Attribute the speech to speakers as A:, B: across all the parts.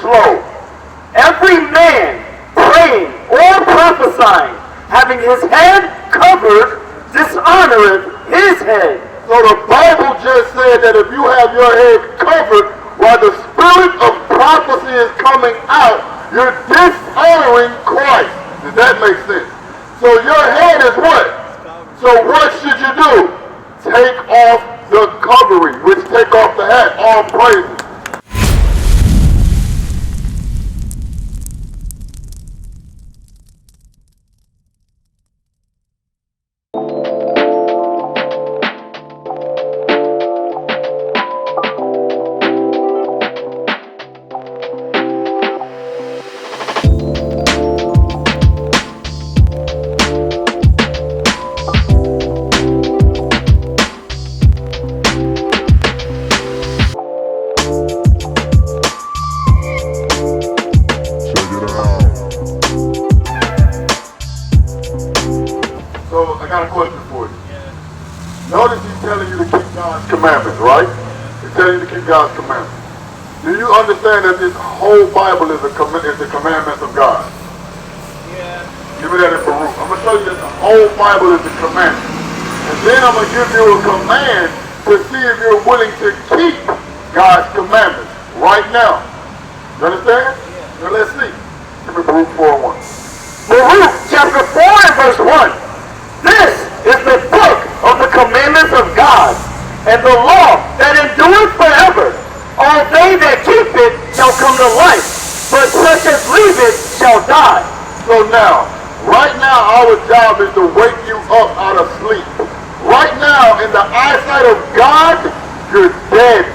A: slow. Every man praying or prophesying, having his head covered, dishonoreth his head.
B: So the Bible just said that if you have your head covered while the spirit of prophecy is coming out, you're dishonoring Christ. Does that make sense? So your head is what? So what should you do? Take off the covering, which take off the hat. All praises. Commandments, right? It's telling you to keep God's commandments. Do you understand that this whole Bible is the commandments of God?
C: Yeah.
B: Give me that in Baruch. I'm going to show you that the whole Bible is the commandments. And then I'm going to give you a command to see if you're willing to keep God's commandments right now. You understand? Yeah. Now let's see. Give me Baruch 4:1.
A: Baruch chapter 4 and verse 1. This is the book of the commandments of God, and the law that endureth forever. All they that keep it shall come to life, but such as leave it shall die.
B: So now, right now our job is to wake you up out of sleep. Right now, in the eyesight of God, you're dead.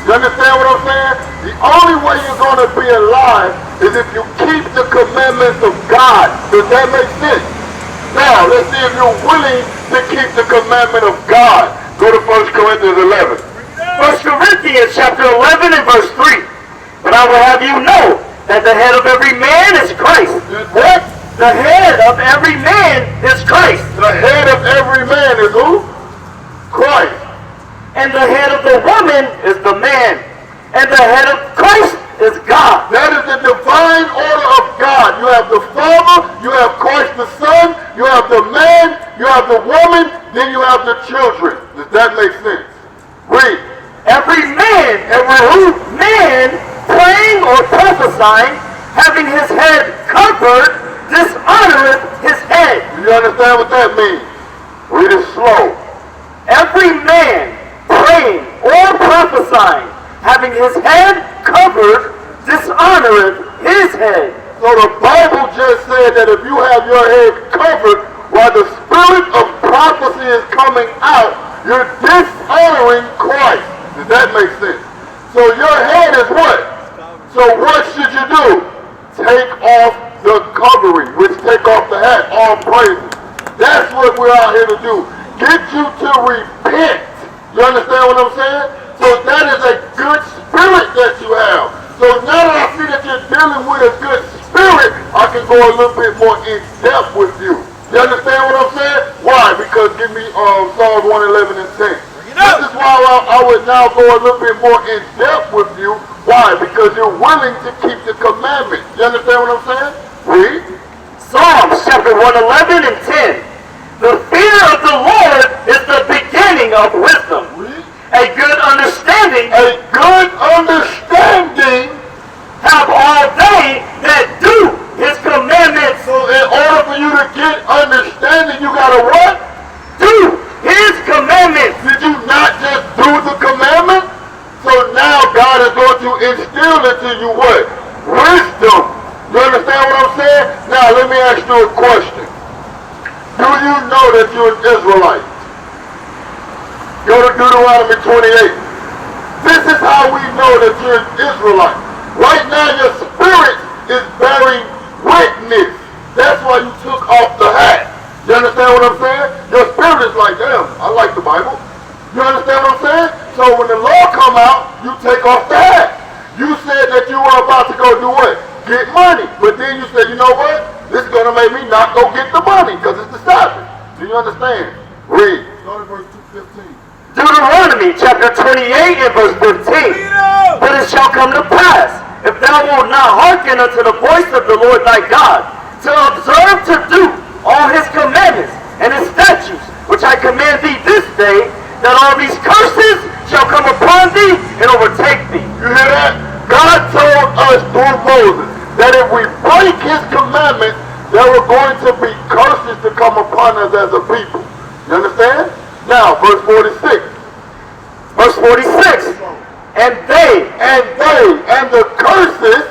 B: You understand what I'm saying? The only way you're going to be alive is if you keep the commandments of God. Does that make sense? Now, let's see if you're willing to keep the commandment of God. Go to 1 Corinthians 11.
A: 1 Corinthians chapter 11 and verse 3. But I will have you know that the head of every man is Christ.
B: What?
A: The head of every man is Christ.
B: The head of every man is who? Christ.
A: And the head of the woman is the man. And the head of Christ is God.
B: That is the divine order of God. You have the Father, you have Christ the Son, you have the man, you have the woman, then you have the children. Does that make sense? Read.
A: Every man praying or prophesying, having his head covered, dishonoreth his head.
B: Do you understand what that means? Read it slow.
A: Every man praying or prophesying, having his head covered, dishonoreth his head.
B: So the Bible just said that if you have your head covered while the spirit of prophecy is coming out, you're dishonoring Christ. Does that make sense? So your head is what? So what should you do? Take off the covering, which take off the hat. All praises. That's what we're out here to do. Get you to repent. You understand what I'm saying? So that is a good spirit that you have. So now that I see that you're dealing with a good spirit, I can go a little bit more in depth with you. You understand what I'm saying? Why? Because give me Psalms 111 and 10. This is why I would now go a little bit more in depth with you. Why? Because you're willing to keep the commandments. You understand what I'm saying? Read.
A: Psalms chapter 111 and 10. The fear of the Lord is the beginning of wisdom.
B: Read.
A: A good understanding.
B: A good understanding.
A: Have all they that do his commandments.
B: So in order for you to get understanding, you gotta what?
A: Do his commandments.
B: Did you not just do the commandment? So now God is going to instill into you what? Wisdom. You understand what I'm saying? Now let me ask you a question. Do you know that you're an Israelite? Go to Deuteronomy 28. This is how we know that you're an Israelite. Right now your spirit is bearing witness. That's why you took off the hat. You understand what I'm saying? Your spirit is like, damn, I like the Bible. You understand what I'm saying? So when the law come out, you take off the hat. You said that you were about to go do what? Get money. But then you said, you know what? This is going to make me not go get the money because it's the Sabbath. Do you understand? Read. Start at verse 2:15.
A: Deuteronomy chapter 28 and verse 15. But it shall come to pass, if thou wilt not hearken unto the voice of the Lord thy God, to observe to do all his commandments and his statutes, which I command thee this day, that all these curses shall come upon thee and overtake thee.
B: You hear that? God told us through Moses that if we break his commandments, there were going to be curses to come upon us as a people. You understand? Now, verse 46.
A: Verse 46. And
B: the curses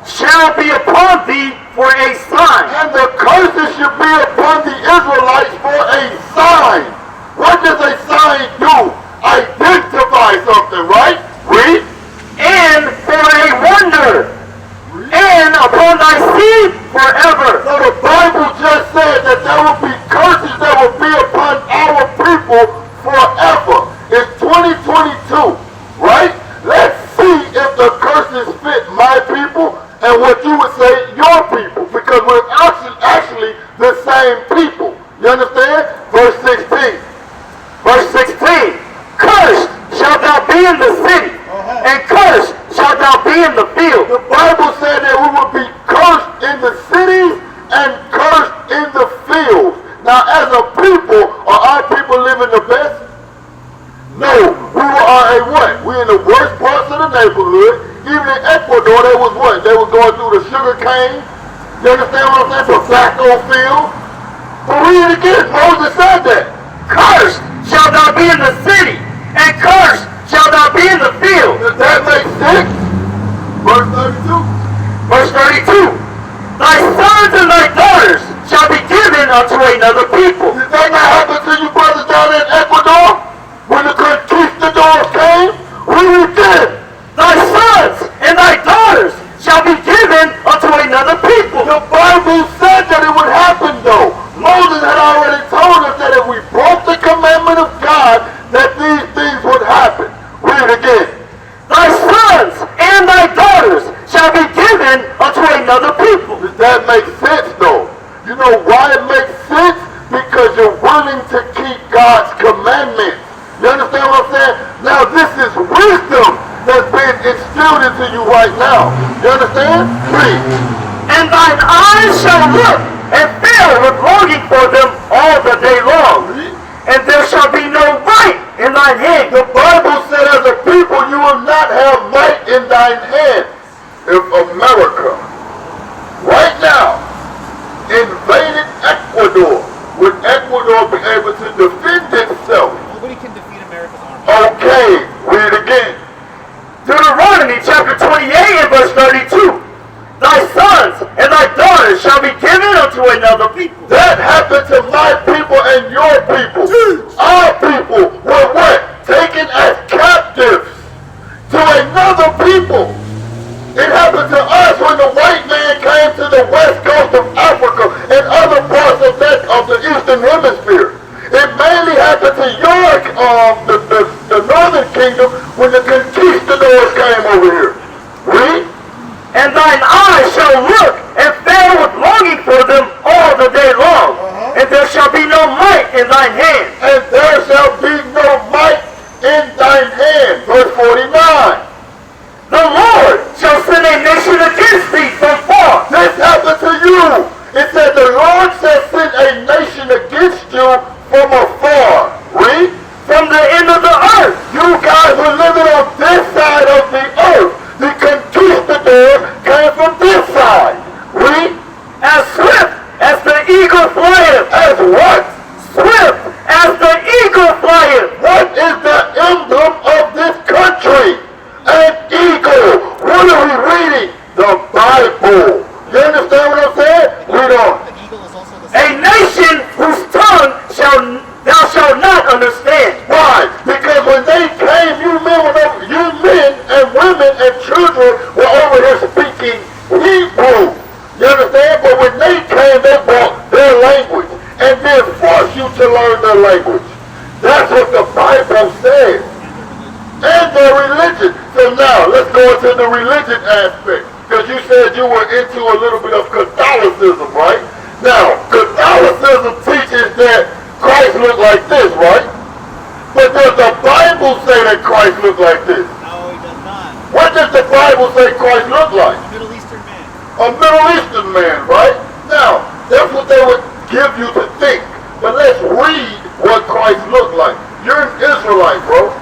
A: shall be upon thee for a sign.
B: And the curses should be upon the Israelites for a sign. What does a sign do? Identify something, right? Read.
A: And for a wonder. And upon thy seed forever.
B: So the Bible just said that there will be curses that will be upon our people forever. It's 2022, right? Let's see if the curses fit my people and what you would say your people, because we're actually the same people. You understand? Verse 16.
A: Verse 16. Cursed shalt thou be in the city, and cursed shalt thou be in the field.
B: The Bible said that we would be cursed in the cities and cursed in the fields. Now, as a people, are our people living the best? No, we are a what? We're in the worst parts of the neighborhood. Even in Ecuador, they was what? They was going through the sugar cane. You understand what I'm saying? Tobacco field. But read it again. Moses said that.
A: Cursed shalt thou be in the city, and cursed shalt thou be in the field.
B: Does that make sense? Verse 32.
A: Verse 32. Thy sons and thy daughters shall be given unto another people.
B: Did that not happen to you brothers down in Ecuador? When the conquistadors came? Read it again.
A: Thy sons and thy daughters shall be given unto another people.
B: The Bible said that it would happen though. Moses had already told us that if we broke the commandment of God, that these things would happen. Read it again.
A: Thy sons and thy daughters shall be given unto another people.
B: Does that make sense though? You know why it makes sense? Because you're willing to keep God's commandments. You understand what I'm saying? Now this is wisdom that's being instilled into you right now. You understand? Read.
A: And thine eyes shall look and fill with longing for them all the day long. And there shall be no might in thine hand.
B: The Bible said as a people you will not have might in thine hand. If America right now invaded Ecuador, would Ecuador be able to defend itself?
C: Nobody can defeat America's army.
B: Okay, read it again.
A: Deuteronomy chapter 28 and verse 32. Thy sons and thy daughters shall be given unto another people.
B: That happened to my people and your people. Our people were what? Taken as captives to another people. It happened to us when the white man came to the west coast of Africa and other parts of the eastern hemisphere. It mainly happened to the northern kingdom when the conquistadors came over here. Read.
A: And thine eyes shall look and fill with longing for them all the day long. And there shall be no might in thine hand.
B: And there shall be no might in thine hand. Verse 49.
A: The Lord shall send a nation against thee from far.
B: This happened to you. It said the Lord shall send a nation against you from afar. Read.
A: From the end of the earth.
B: You guys were living on this side of the earth. The conquistadors came from this side. Read.
A: As swift as the eagle flieth.
B: As what?
A: Swift as the eagle flieth.
B: What is the emblem of this country? An eagle. What are we reading? The Bible. You understand what I'm saying? Read on.
C: The eagle is also the
A: A nation whose tongue thou shalt not understand.
B: Why? Because when they came, you men and women and children were over here speaking Hebrew. You understand? But when they came, they brought their language and then forced you to learn their language. That's what the Bible says. And their religion. So now, let's go into the religion aspect. Because you said you were into a little bit of Catholicism, right? Now, Catholicism teaches that Christ looked like this, right? But does the Bible say that Christ looked like this?
C: No, he does not.
B: What does the Bible say Christ looked like?
C: A Middle Eastern man.
B: A Middle Eastern man, right? Now, that's what they would give you to think. But let's read what Christ looked like. You're an Israelite, bro.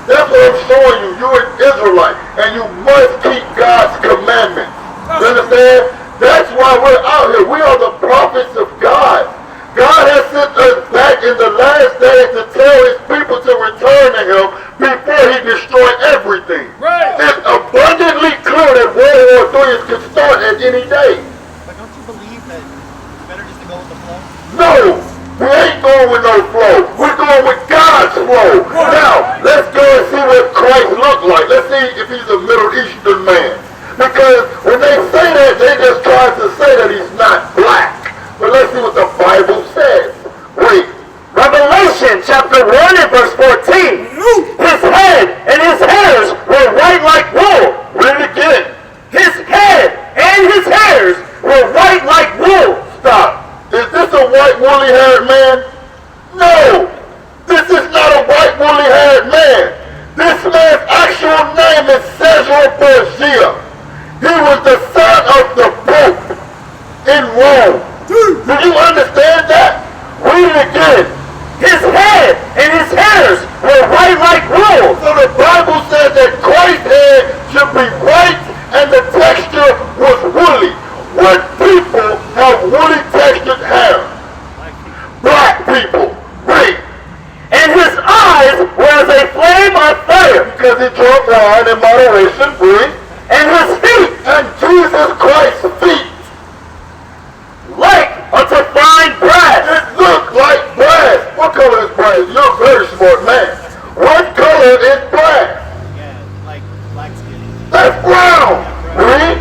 B: That's what I'm showing you. You're an Israelite. And you must keep God's commandments. You understand? That's why we're out here. We are the prophets of God. God has sent us back in the last days to tell his people to return to him before he destroyed everything.
D: Right.
B: It's abundantly clear that World War III can start at any day.
C: But don't you believe that it's better just to go with the flow?
B: No, we ain't going with no flow. We're going with God's flow. Now, let's go and see what Christ looked like. Let's see if he's a Middle Eastern man. Because when they say that, they just try to say that he's not black. But let's see what the Bible says. Read.
A: Revelation chapter 1 and verse 14. His head and his hairs were white like wool.
B: Read it again.
A: His head and his hairs were white like wool.
B: Stop. Is this a white woolly-haired man? No. This is not a white woolly-haired man. This man's actual name is Cesar Borgia. He was the son of the Pope in Rome. Do you understand that?
A: Read it again. His head and his hairs were white like wool.
B: So the Bible says that Christ's head should be white and the texture was woolly. What people have woolly textured hair? Black people. Read.
A: And his eyes were as a flame of fire.
B: Because he drank wine in moderation. Read.
A: And his feet
B: And Jesus Christ's feet,
A: like unto fine brass.
B: it looked like brass. What color is brass? You're a very smart man. What color is brass?
C: Yeah, like black skin.
B: That's brown. Read.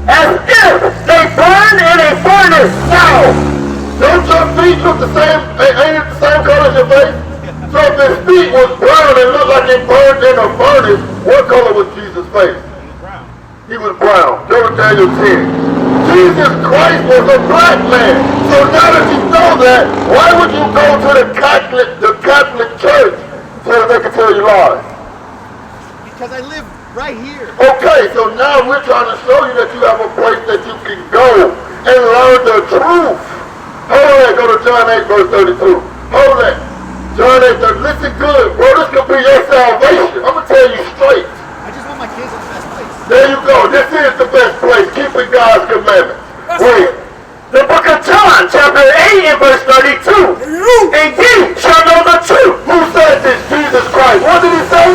A: As if they burn in a furnace.
B: Now, don't your feet look the same? Ain't it the same color as your face? So if his feet was brown and looked like it burned in a furnace, what color was Jesus' face?
C: Brown.
B: He was brown. Go to Daniel 10. Jesus Christ was a black man. So now that you know that, why would you go to the Catholic Church so that they can tell you lies?
C: Because I live right here.
B: Okay, so now we're trying to show you that you have a place that you can go and learn the truth. Hold on, go to John 8 verse 32. Hold that. John 8, listen good, bro. This could be your salvation. I'm going to tell you straight.
C: I just want my kids in the best place.
B: There you go. This is the best place. Keeping God's commandments. Wait.
A: The book of John, chapter 8 and verse 32. And ye shall know the truth.
B: Who said this? Jesus Christ. What did he say?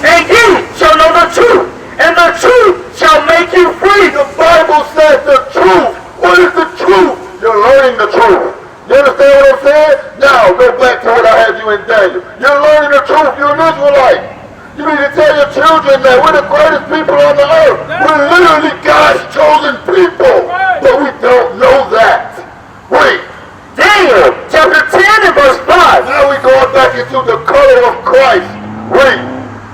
A: And ye shall know the truth. And the truth shall make you free.
B: The Bible says the truth. What is the truth? You're learning the truth. You understand what I'm saying? Now, go back to what I had you in Daniel. You're learning the truth. You're an Israelite. You need to tell your children that we're the greatest people on the earth. We're literally God's chosen people. But we don't know that. Wait.
A: Daniel, chapter 10 and verse 5.
B: Now we're going back into the color of Christ. Wait.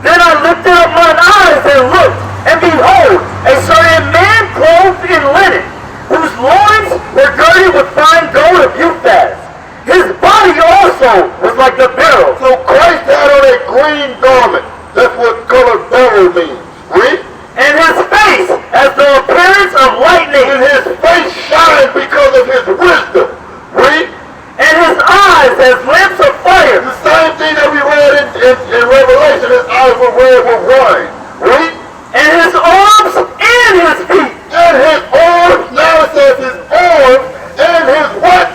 A: Then I lifted up mine eyes and looked, and behold, a certain man clothed in linen, whose loins were girded with fine gold of Uphaz. His body also was like the beryl.
B: So Christ had on a green garment. That's what color beryl means. Read.
A: And his face as the appearance of lightning.
B: And his face shines because of his wisdom. Read.
A: And his eyes as lamps of fire.
B: The same thing that we read in Revelation, his eyes were red with wine. Read.
A: And his arms and his feet.
B: And his arms, now it says his arms and his what?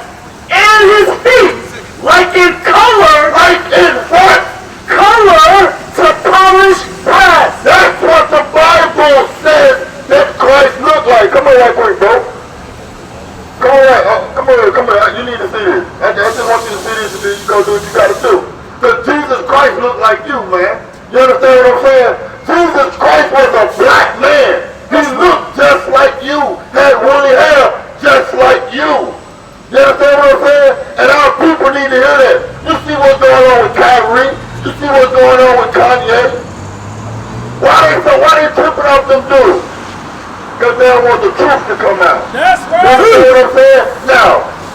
A: And his feet, like in color.
B: Like in what?
A: Color to polished brass.
B: That's what the Bible says that Christ looked like. Come on, right quick, bro. Come on, right. Come on. You need to see this. I just want you to see this and then you go do what you gotta do. Because Jesus Christ looked like you, man. You understand what I'm saying? Jesus Christ was a black man. He looked just like you. Had woolly hair just like you. You understand what I'm saying? And our people need to hear that. You see what's going on with Kyrie? You see what's going on with Kanye? Why they tripping off them dudes? Because they don't want the truth to come out.
D: That's
B: You
D: right.
B: see what I'm saying? Now,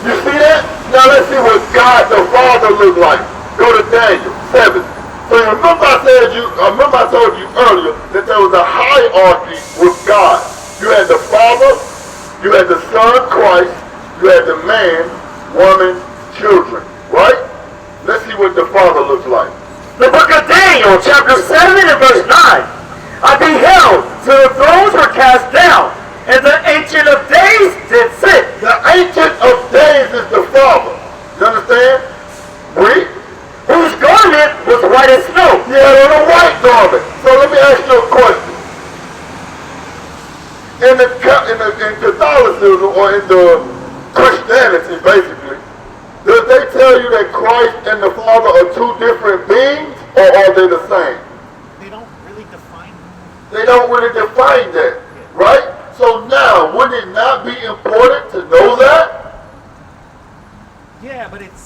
B: you see that? Now let's see what God the Father looked like. Go to Daniel 7. So remember I told you earlier that there was a hierarchy with God. You had the Father, you had the Son, Christ, you had the man, woman, children, right? Let's see what the Father looks like.
A: The book of Daniel, chapter 7 and verse 9. I beheld till the thrones were cast down, and the Ancient of Days did sit.
B: The Ancient of Days is the Father. You understand? Read.
A: Whose garment was white as snow.
B: He had on a white garment. So let me ask you a question. In Catholicism, or in the Christianity, basically, does they tell you that Christ and the Father are two different beings, or are they the same?
C: They don't really define them.
B: They don't really define that, right? So now, would it not be important to know that?
C: Yeah, but it's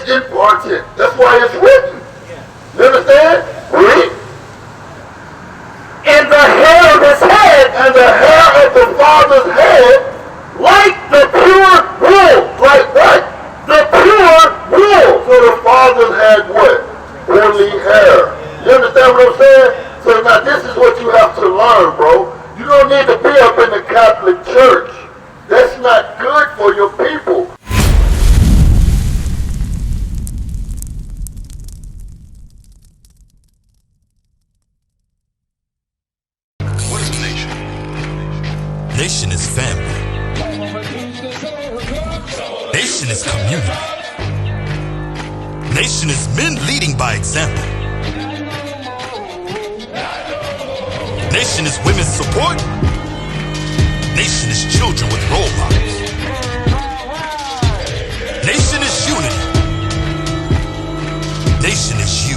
B: important. That's why it's written.
C: yeah.
B: You understand? Read.
A: And the hair of his head,
B: And the hair of the Father's head,
A: like the pure wool.
B: like what?
A: The pure wool.
B: So the Father's had what? Woolly hair. You understand what I'm saying? So now this is what you have to learn, bro. You don't need to be up in the Catholic Church. That's not good for your people.
D: What is a nation? Nation is family. Nation is community. Nation is men leading by example. Nation is women's support. Nation is children with role models. Nation is unity. Nation is